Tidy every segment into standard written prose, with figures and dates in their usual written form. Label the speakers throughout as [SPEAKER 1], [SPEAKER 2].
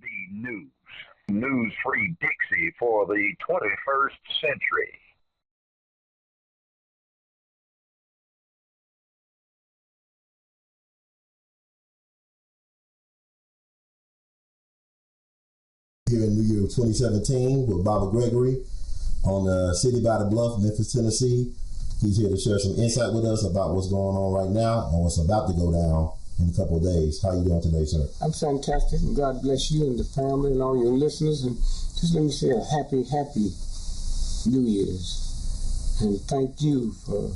[SPEAKER 1] be news. News-free Dixie for the 21st century.
[SPEAKER 2] Here in New Year 2017 with Baba Gregory on the City by the Bluff, Memphis, Tennessee. He's here to share some insight with us about what's going on right now and what's about to go down in a couple of days. How are you doing today, sir?
[SPEAKER 3] I'm fantastic, and God bless you and the family and all your listeners. And just let me say a happy New Year's. And thank you for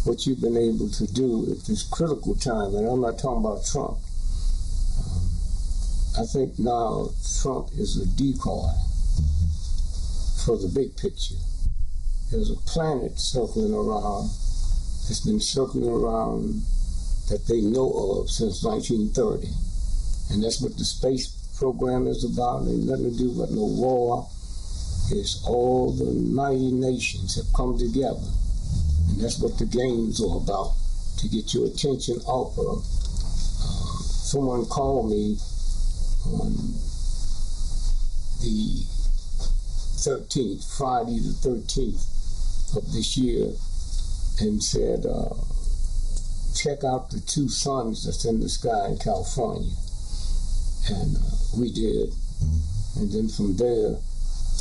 [SPEAKER 3] what you've been able to do at this critical time. And I'm not talking about Trump. I think now Trump is a decoy for the big picture. There's a planet circling around, that's been circling around that they know of since 1930. And that's what the space program is about. Ain't nothing to do with no war. It's all the mighty nations have come together. And that's what the game's all about, to get your attention off of. Someone called me on the 13th, Friday the 13th of this year, and said, check out the two suns that's in the sky in California. And we did. And then from there,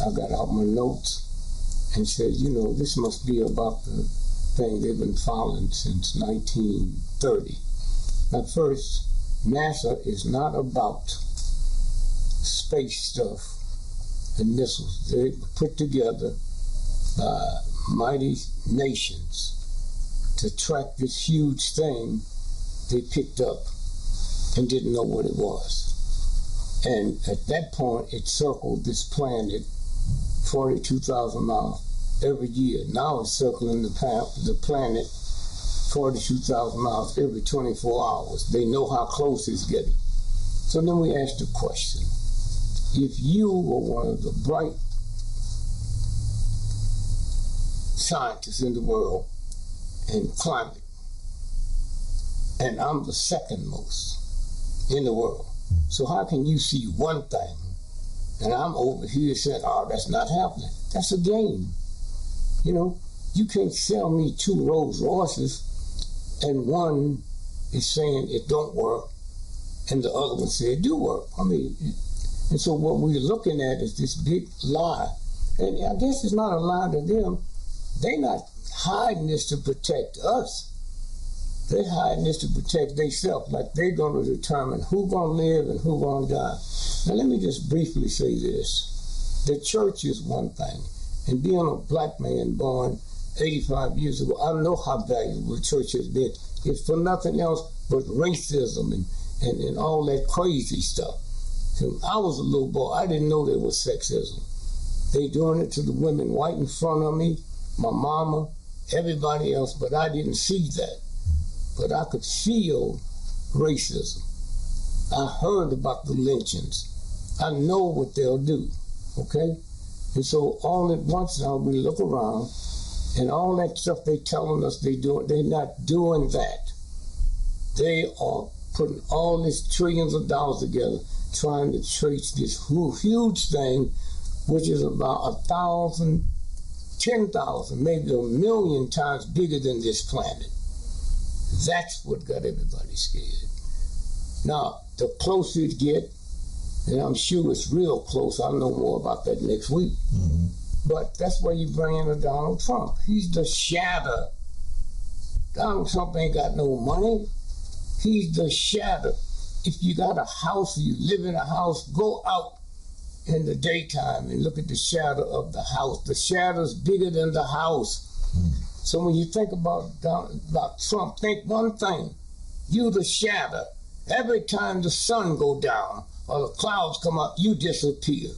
[SPEAKER 3] I got out my notes and said, you know, this must be about the thing they've been following since 1930. Now first, NASA is not about space stuff and missiles. They were put together by mighty nations to track this huge thing they picked up and didn't know what it was. And at that point, it circled this planet 42,000 miles every year. Now it's circling the planet 42,000 miles every 24 hours. They know how close it's getting. So then we asked the question, if you were one of the bright scientists in the world in climate, and I'm the second most in the world, so how can you see one thing and I'm over here saying, oh, that's not happening? That's a game. You know, you can't sell me two Rolls Royces and one is saying it don't work and the other one said it do work. I mean, and so what we're looking at is this big lie. And I guess it's not a lie to them. They're not hiding this to protect us. They're hiding this to protect themselves, like they're going to determine who's going to live and who's going to die. Now let me just briefly say this. The church is one thing. And being a black man born 85 years ago, I know how valuable the church has been. It's for nothing else but racism and all that crazy stuff. So I was a little boy, I didn't know there was sexism. They doing it to the women right in front of me, my mama, everybody else, but I didn't see that. But I could feel racism. I heard about the lynchings. I know what they'll do, okay? And so all at once now we look around and all that stuff they telling us they doing, they're not doing that. They are putting all these trillions of dollars together trying to trace this huge thing, which is about 1,000, 10,000, maybe 1,000,000 times bigger than this planet. That's what got everybody scared. Now, the closer it get, and I'm sure it's real close, I'll know more about that next week. Mm-hmm. But that's why you bring in a Donald Trump. He's the shadow. Donald Trump ain't got no money. He's the shadow. If you got a house, you live in a house, go out in the daytime and look at the shadow of the house. The shadow's bigger than the house. Mm. So when you think about Trump, think one thing. You the shadow. Every time the sun go down or the clouds come up, you disappear.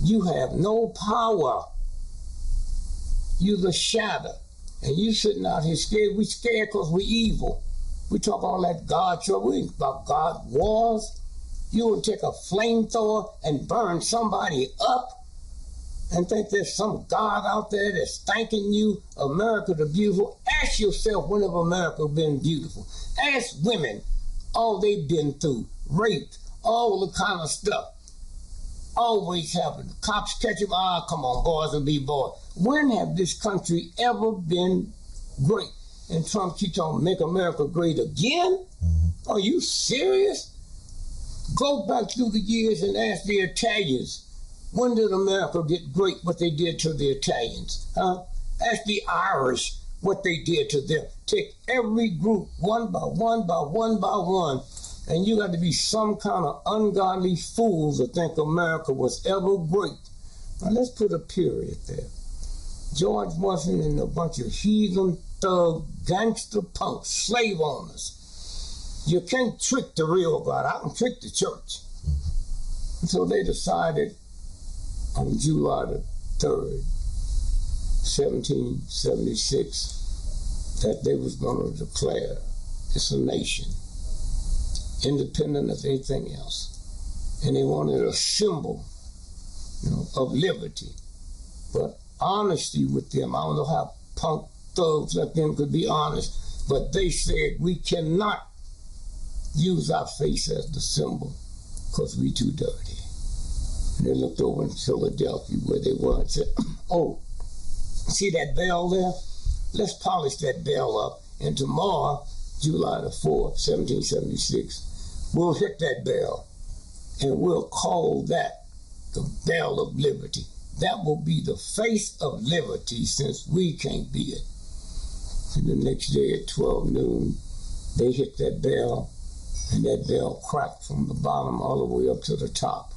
[SPEAKER 3] You have no power. You the shadow. And you sitting out here scared. We scared because we evil. We talk all that God trouble. We ain't about God wars. You would take a flamethrower and burn somebody up and think there's some God out there that's thanking you, America the beautiful. Ask yourself, when have America been beautiful? Ask women all they've been through, raped, all the kind of stuff. always happen. The cops catch him, come on, boys will be boys. When have this country ever been great? And Trump keeps on make America great again? Are you serious? Go back through the years and ask the Italians, when did America get great, what they did to the Italians? Ask the Irish what they did to them. Take every group one by one by one by one, and you got to be some kind of ungodly fool to think America was ever great. Now let's put a period there. George Washington and a bunch of heathen, thug, gangster punks, slave owners. You can't trick the real God. I can trick the church. And so they decided on July the 3rd, 1776, that they was going to declare it's a nation, independent of anything else. And they wanted a symbol, of liberty. But honesty with them, I don't know how punk thugs like them could be honest, but they said we cannot use our face as the symbol because we too dirty. And they looked over in Philadelphia where they were and said, oh, see that bell there? Let's polish that bell up. And tomorrow, July the 4th, 1776, we'll hit that bell and we'll call that the bell of liberty. That will be the face of liberty since we can't be it. And the next day at 12 noon, they hit that bell, and that bell cracked from the bottom all the way up to the top.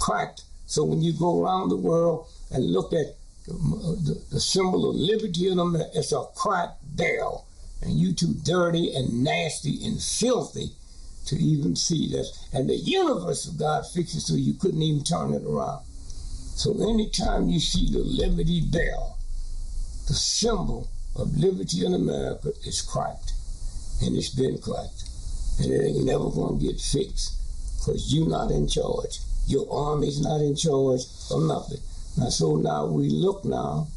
[SPEAKER 3] Cracked. So when you go around the world and look at the symbol of liberty in them, it's a cracked bell. And you too dirty and nasty and filthy to even see that. And the universe of God fixed it so you couldn't even turn it around. So anytime you see the Liberty Bell, the symbol of liberty in America is cracked. And it's been cracked. And it ain't never going to get fixed because you're not in charge. Your army's not in charge of nothing. Now, so now we look now,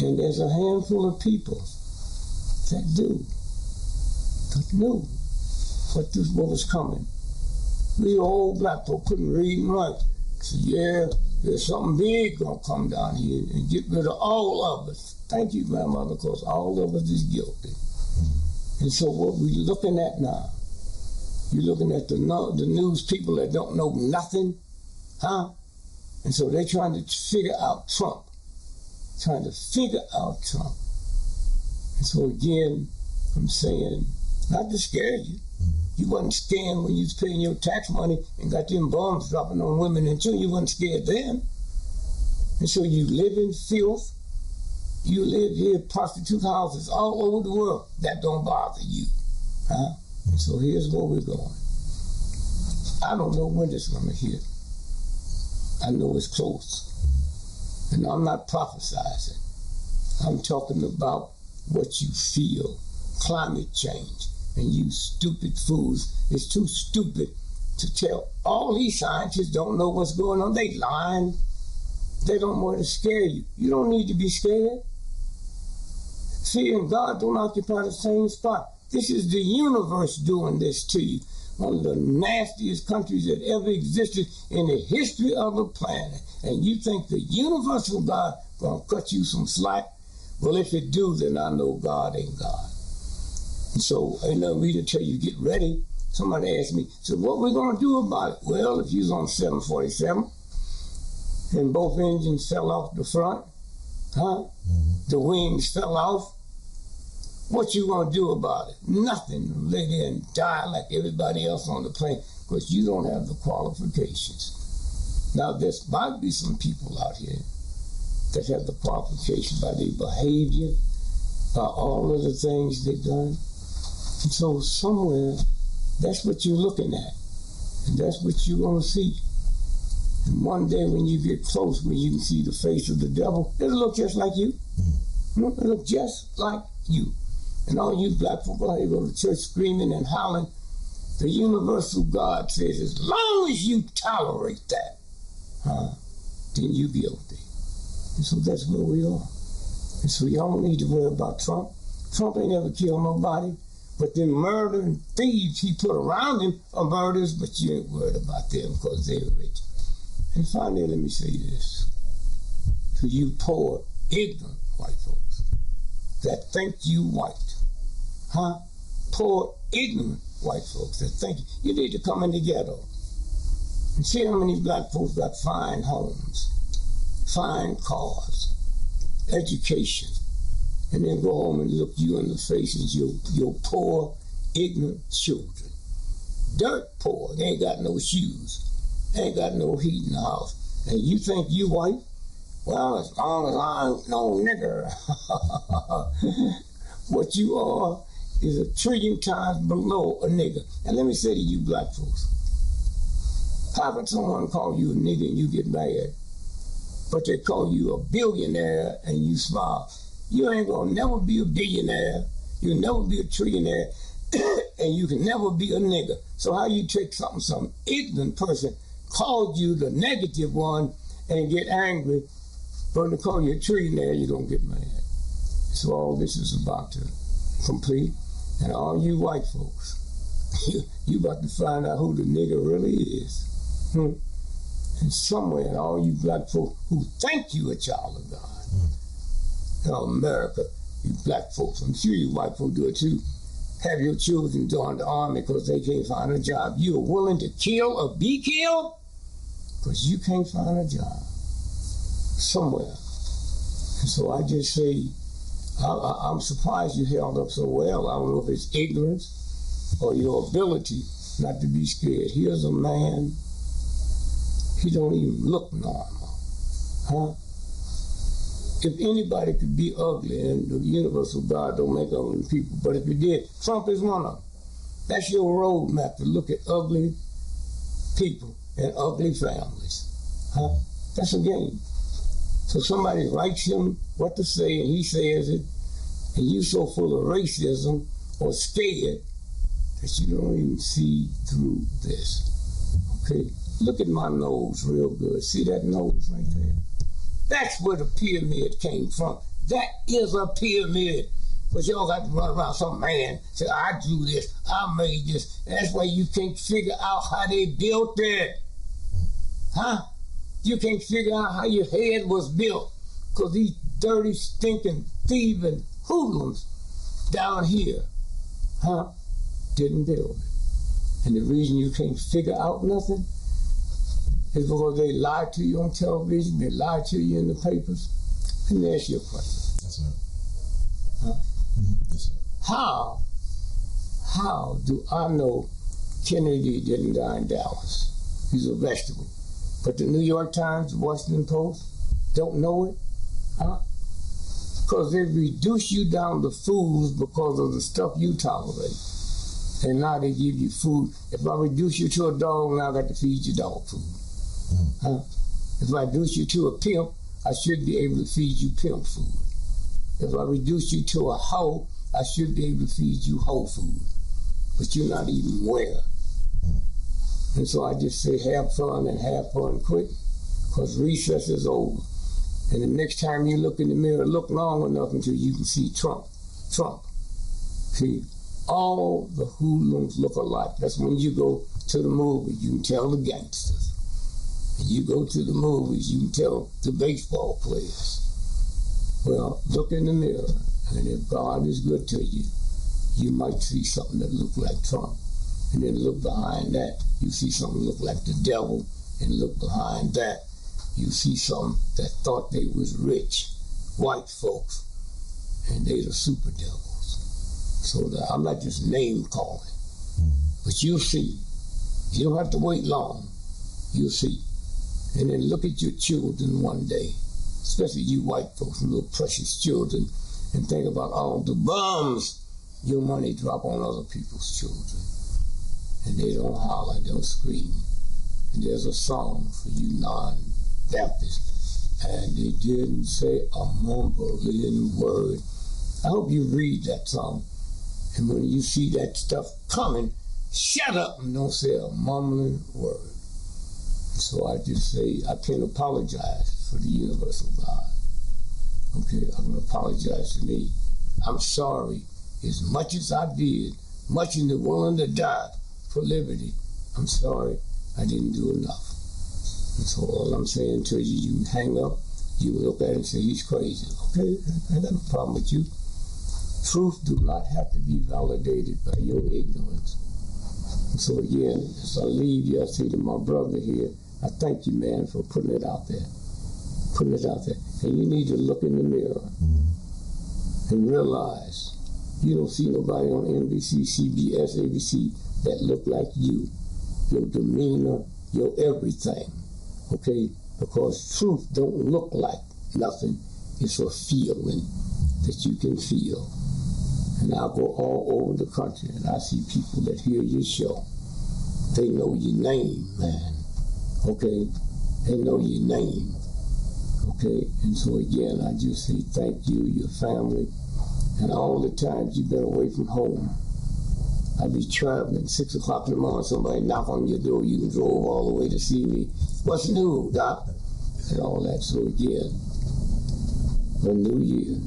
[SPEAKER 3] and there's a handful of people that knew what was coming. We old black folk couldn't read and write. So yeah, there's something big gonna come down here and get rid of all of us. Thank you, grandmother, because all of us is guilty. And so what we're looking at now, you're looking at the news people that don't know nothing, And so they're trying to figure out Trump. And so again, I'm saying, not to scare you. You wasn't scared when you was paying your tax money and got them bombs dropping on women and children. You wasn't scared then. And so you live in filth. You live here, prostitute houses all over the world. That don't bother you. And so here's where we're going. I don't know when it's going to hit. I know it's close. And I'm not prophesizing. I'm talking about what you feel. Climate change. And you stupid fools, it's too stupid to tell. All these scientists don't know what's going on. They lying. They don't want to scare you. You don't need to be scared. Fear and God don't occupy the same spot. This is the universe doing this to you. One of the nastiest countries that ever existed in the history of the planet. And you think the universal God gonna cut you some slack? Well, if it do, then I know God ain't God. And so ain't no reason to tell you get ready. Somebody asked me, so what we gonna do about it? Well, if you was on 747 and both engines fell off the front, the wings fell off, what you gonna do about it? Nothing. Lay there and die like everybody else on the plane because you don't have the qualifications. Now, there might be some people out here that have the qualifications by their behavior, by all of the things they've done. And so somewhere, that's what you're looking at. And that's what you're going to see. And one day when you get close, when you can see the face of the devil, it'll look just like you. It'll look just like you. And all you black folk out here go to church screaming and howling. The universal God says, as long as you tolerate that, then you guilty. And so that's where we are. And so y'all don't need to worry about Trump. Trump ain't ever killed nobody. But them murdering thieves he put around him are murderers, but you ain't worried about them because they're rich. And finally, let me say this to you poor, ignorant white folks that think you white. Huh? Poor, ignorant white folks that think you need to come in the ghetto and see how many black folks got fine homes, fine cars, education, and then go home and look you in the faces, your poor, ignorant children. Dirt poor, they ain't got no shoes, they ain't got no heat in the house. And you think you white? Well, as long as I ain't no nigger. What you are is 1 trillion times below a nigger. And let me say to you black folks, how can someone call you a nigger and you get mad, but they call you a billionaire and you smile? You ain't gonna never be a billionaire, you'll never be a trillionaire, and you can never be a nigger. So how you take something some ignorant person called you the negative one and get angry, but to call you a trillionaire, you don't get mad. So all this is about to complete. And all you white folks, you about to find out who the nigger really is. And somewhere, all you black folks who think you a child of God, in America, you black folks, I'm sure you white folks do it too, have your children join the army because they can't find a job. You are willing to kill or be killed because you can't find a job somewhere. And so I just say, I'm surprised you held up so well. I don't know if it's ignorance or your ability not to be scared. Here's a man, he don't even look normal, huh? If anybody could be ugly, and the universal God don't make ugly people, but if he did, Trump is one of them. That's your roadmap to look at ugly people and ugly families, huh? That's a game. So somebody writes him what to say and he says it, and you so full of racism or scared that you don't even see through this, okay? Look at my nose real good. See that nose right there? That's where the pyramid came from. That is a pyramid. But y'all got to run around some man, say, I drew this, I made this. And that's why you can't figure out how they built it. Huh? You can't figure out how your head was built because these dirty, stinking, thieving hoodlums down here, huh, didn't build it. And the reason you can't figure out nothing is because they lied to you on television, they lied to you in the papers. Let me ask you a question.
[SPEAKER 2] Yes, sir.
[SPEAKER 3] Huh?
[SPEAKER 2] Yes, sir.
[SPEAKER 3] How do I know Kennedy didn't die in Dallas? He's a vegetable. But the New York Times, the Washington Post, don't know it? Huh? Because they reduce you down to fools because of the stuff you tolerate. And now they give you food. If I reduce you to a dog, now I got to feed you dog food. Huh? If I reduce you to a pimp, I should be able to feed you pimp food. If I reduce you to a hoe, I should be able to feed you hoe food. But you're not even aware. And so I just say have fun and have fun quick, because recess is over. And the next time you look in the mirror, look long enough until you can see Trump. Trump. See, all the hoodlums look alike. That's when you go to the movies, you can tell the gangsters. And you go to the movies, you can tell the baseball players. Well, look in the mirror, and if God is good to you, you might see something that looks like Trump. And then look behind that, you see something look like the devil, and look behind that, you see something that thought they was rich, white folks, and they the super devils. So I'm not just name calling, but you'll see. You don't have to wait long, you'll see. And then look at your children one day, especially you white folks, little precious children, and think about all the bums your money drop on other people's children. And they don't holler, don't scream. And there's a song for you non-Baptists. And they didn't say a mumbling word. I hope you read that song. And when you see that stuff coming, shut up and don't say a mumbling word. And so I just say, I can't apologize for the universal God. Okay, I'm going to apologize to me. I'm sorry. As much as I did, much in the willing to die for liberty, I'm sorry I didn't do enough. And so all I'm saying to you, you hang up, you look at it and say, he's crazy. Okay, I got no problem with you. Truth do not have to be validated by your ignorance. And so again, as I leave you, I say to my brother here, I thank you, man, for putting it out there. Putting it out there. And you need to look in the mirror and realize you don't see nobody on NBC, CBS, ABC that look like you. Your demeanor, your everything. Okay? Because truth don't look like nothing. It's a feeling that you can feel. And I go all over the country and I see people that hear your show. They know your name, man. Okay? They know your name. Okay? And so again, I just say thank you, your family, and all the times you've been away from home. I be traveling, 6 o'clock in the morning, somebody knock on your door, you drove all the way to see me. What's new, Doc? And all that. So again, a new year.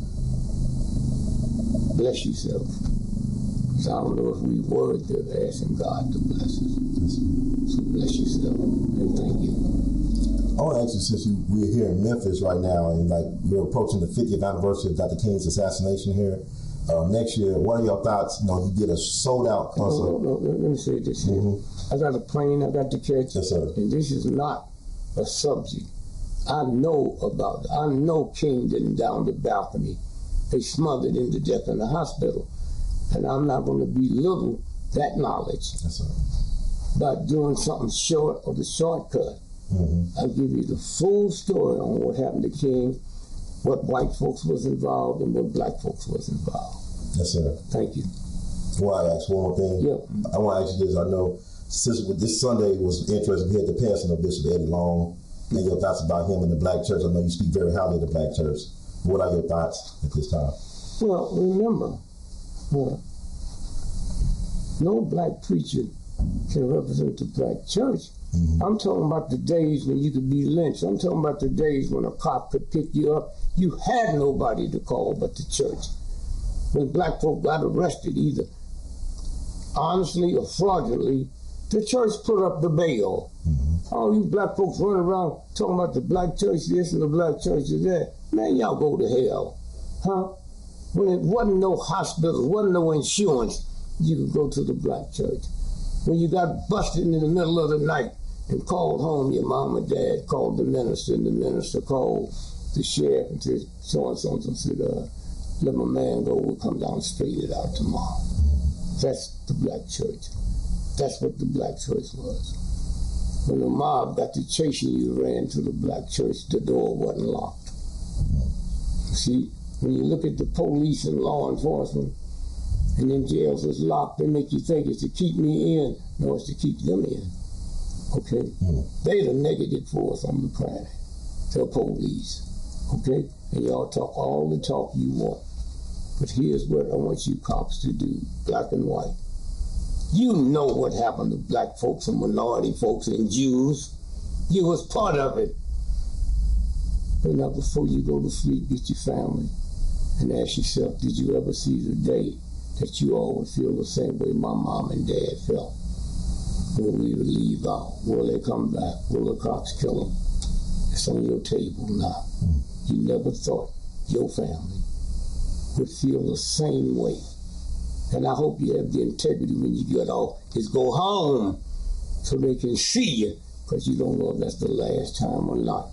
[SPEAKER 3] Bless yourself. Because I don't know if we worthy of asking God to bless us. So bless yourself and thank you.
[SPEAKER 2] I want to ask you, since we're here in Memphis right now, and like we're approaching the 50th anniversary of Dr. King's assassination here, next year, what are your thoughts? You know, you did a sold-out concert.
[SPEAKER 3] No, let me say this here. I got a plane I got to catch,
[SPEAKER 2] yes, sir.
[SPEAKER 3] And this is not a subject. I know about it. I know King didn't down the balcony. They smothered him to death in the hospital. And I'm not going to belittle that knowledge.
[SPEAKER 2] Yes, sir.
[SPEAKER 3] By doing something short of the shortcut. I'll give you the full story on what happened to King, what white folks was involved, and what black folks was involved.
[SPEAKER 2] Yes, sir.
[SPEAKER 3] Thank you.
[SPEAKER 2] I want to ask one more thing.
[SPEAKER 3] Yeah.
[SPEAKER 2] I want to ask you this. I know since this Sunday was interesting, we had the passing of Bishop Eddie Long, and your thoughts about him in the black church. I know you speak very highly of the black church. What are your thoughts at this time?
[SPEAKER 3] Well, remember, no black preacher can represent the black church. I'm talking about the days when you could be lynched. I'm talking about the days when a cop could pick you up. You had nobody to call but the church. When black folk got arrested, either honestly or fraudulently, the church put up the bail. All you black folks running around talking about the black church this and the black church is that. Man, y'all go to hell. Huh? When it wasn't no hospital, wasn't no insurance, you could go to the black church. When you got busted in the middle of the night and called home, your mom and dad called the minister, and the minister called the sheriff and said, so-and-so, and said, let my man go, we'll come down and straighten it out tomorrow. That's the black church. That's what the black church was. When the mob got to chasing you, ran to the black church, the door wasn't locked. See, when you look at the police and law enforcement, and then jails is locked, they make you think it's to keep me in. No, it's to keep them in. Okay? They the negative force on the planet. The police. Okay? And y'all talk all the talk you want. But here's what I want you cops to do, black and white. You know what happened to black folks and minority folks and Jews. You was part of it. But now before you go to sleep, get your family and ask yourself, did you ever see the day that you all would feel the same way my mom and dad felt when we would leave out? Will they come back? Will the cops kill them? It's on your table now. You never thought your family would feel the same way. And I hope you have the integrity when you get off, is go home so they can see you, because you don't know if that's the last time or not.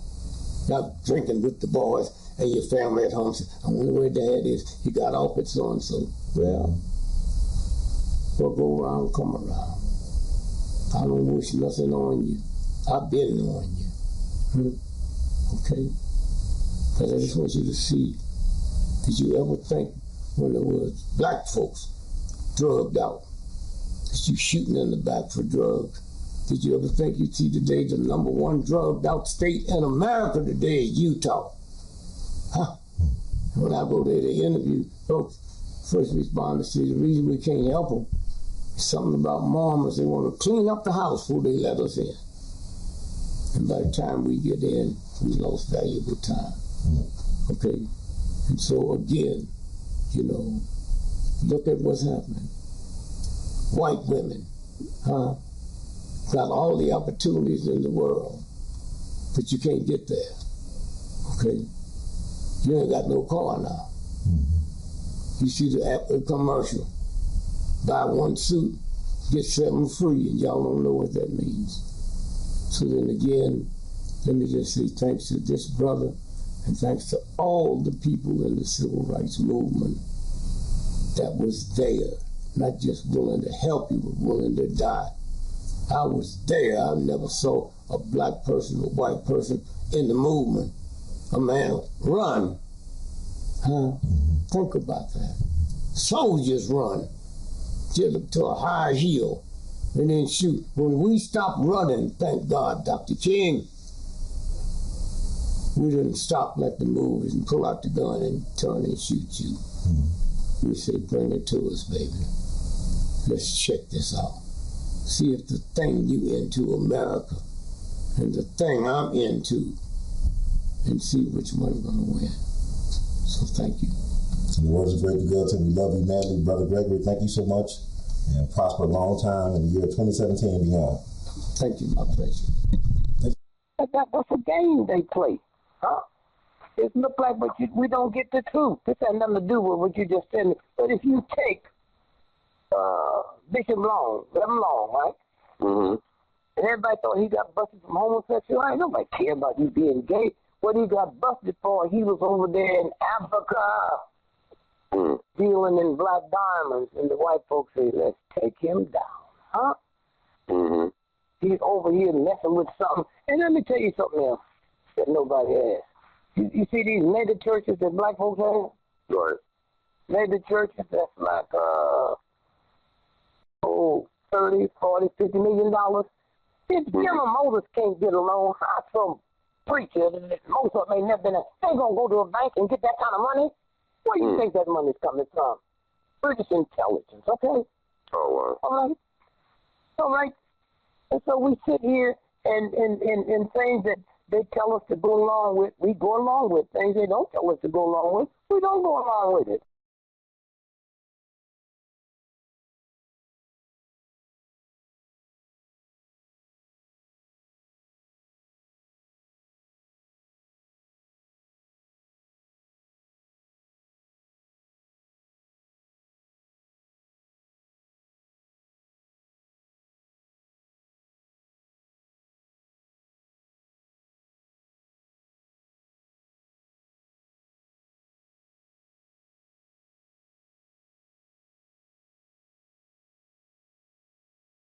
[SPEAKER 3] Not drinking with the boys and your family at home say, I wonder where dad is. He got off at so-and-so. Well, what go around, come around. I don't wish nothing on you. I've been on you. Okay? But I just want you to see, did you ever think when there was black folks drugged out, that you shooting in the back for drugs? Did you ever think you'd see today the #1 drugged out state in America today is Utah? Huh? When I go there to interview folks, first responders say the reason we can't help them is something about mamas. They want to clean up the house before they let us in. And by the time we get in, we lost valuable time. Okay? And so again, you know, look at what's happening. White women, got all the opportunities in the world. but you can't get there. Okay? You ain't got no car now. You see the commercial. Buy one suit, get 7 free, and y'all don't know what that means. So then again, let me just say thanks to this brother, and thanks to all the people in the civil rights movement that was there, not just willing to help you, but willing to die. I was there. I never saw a black person or white person in the movement. A man run. Huh? Think about that. Soldiers run to a high hill and then shoot. When we stopped running, thank God, Dr. King, we didn't stop like the movies and pull out the gun and turn and shoot you. We say, bring it to us, baby. Let's check this out. See if the thing you into, America, and the thing I'm into, and see which one's gonna win. So thank you.
[SPEAKER 2] In the words of Gregory Goodson, we love you madly, Brother Gregory. Thank you so much, and prosper a long time in the year 2017 and beyond.
[SPEAKER 3] Thank you, my pleasure.
[SPEAKER 4] That's a game they play, huh? It look like we don't get the truth. This has nothing to do with what you just said. But if you take Bishop Long, Reverend Long, right? Mm-hmm. And everybody thought he got busted from homosexuality. Nobody care about you being gay. What he got busted for, he was over there in Africa dealing in black diamonds, and the white folks say, let's take him down, huh? Mm-hmm. He's over here messing with something. And let me tell you something else that nobody has. You see these mega churches that black folks have? Right. Mega churches that's like, 30, 40, $50 million. If General Motors can't get a loan, how some preacher, most of them ain't never been, they gonna go to a bank and get that kind of money? Where do you think that money's coming from? British intelligence, okay? Oh, wow. All right. And so we sit here and things that they tell us to go along with, we go along with. Things they don't tell us to go along with, we don't go along with it.